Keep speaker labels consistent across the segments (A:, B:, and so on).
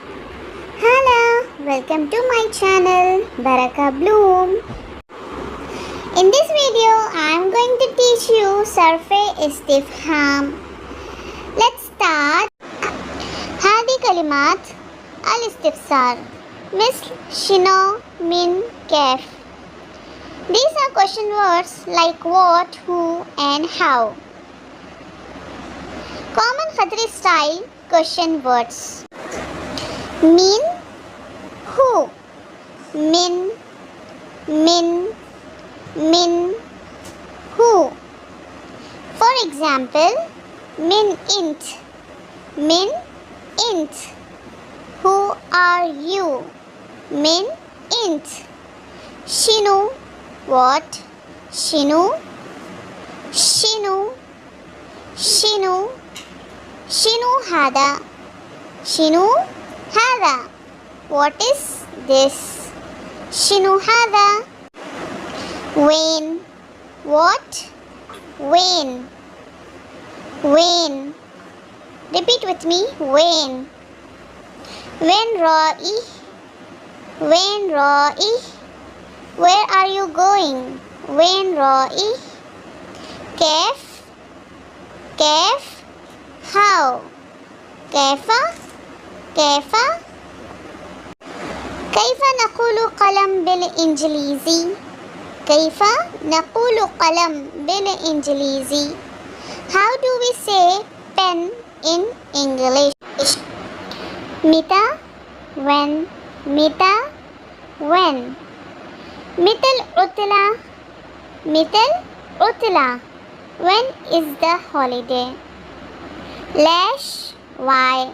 A: Hello, welcome to my channel Baraka Bloom. In this video, I am going to teach you Sarf-e Istifham. Let's start. هذه كلمات الاستفسار مثل شنو من كيف. These are question words like what, who and how. Common Qatari style question words. Min, who, min, who. For example, min int, who are you? Min int. Shinu, what? Shinu hada. Shinu hada. What is this? Shinu hada. When. What? When. Repeat with me. When. When ra'i. Where are you going? When ra'i. Kef. How. Kefa. كيف نقول قلم بالإنجليزي؟ كيف نقول قلم بالإنجليزي؟ How do we say pen in English? متى when. مثل عطلة when is the holiday? Lash, why?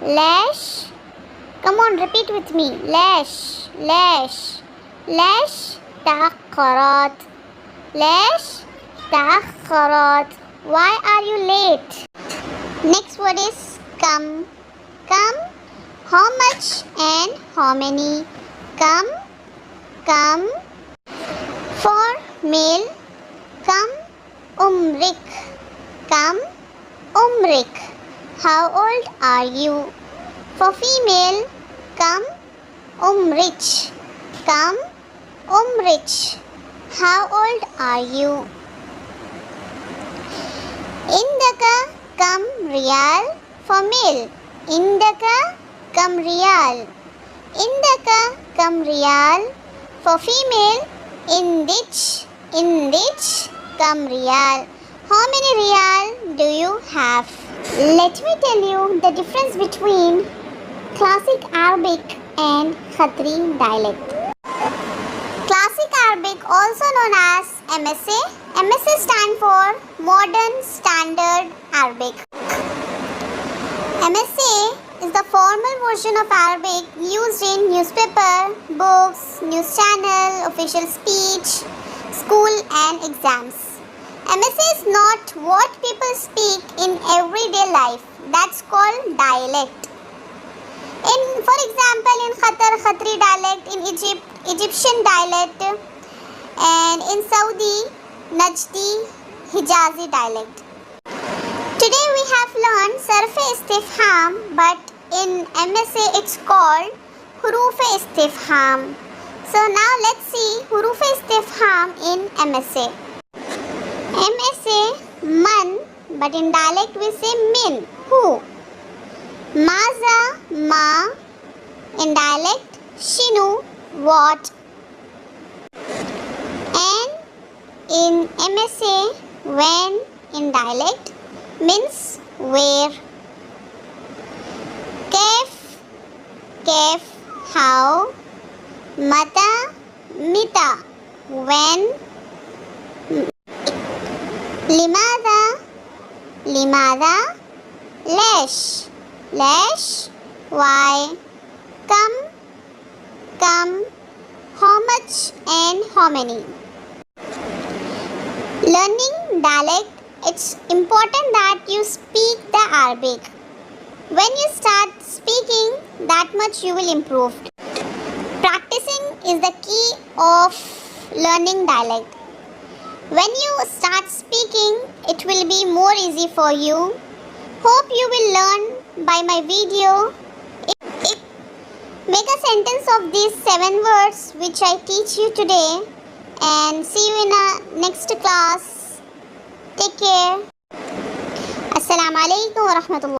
A: Lash, come on, repeat with me. Lash تأخرت. Why are you late? Next word is come. How much and how many? Come. For male, come umrik. How old are you? For female, come umrich. How old are you? Indaka kam riyal. For male, indaka kam riyal. For female, indich kam riyal. How many riyal do you have? Let me tell you the difference between Classic Arabic and Qatari dialect. Classic Arabic, also known as MSA. MSA stand for Modern Standard Arabic. MSA is the formal version of Arabic used in newspaper, books, news channel, official speech, school and exams. MSA is not what people speak in everyday life. That's called dialect. For example, in Qatar, Qatari dialect, in Egypt, Egyptian dialect, and in Saudi, Najdi, Hijazi dialect. Today we have learned Sarf-e Istifham, but in MSA it's called Huruf-e Istifham. So now let's see Huruf-e Istifham in MSA. MSA, man, but in dialect we say min, who. Maza, ma, in dialect, shinu, what. And in MSA, when, in dialect, means where. Kef, how. Mata, mita, when. Limada, lash, why. Come, how much and how many. Learning dialect, it's important that you speak the Arabic. When you start speaking, that much you will improve. Practicing is the key of learning dialect. When you start speaking, it will be more easy for you. Hope you will learn by my video. If Make a sentence of these 7 words which I teach you today, and see you in a next class. Take care. Assalamu alaikum wa rahmatullah.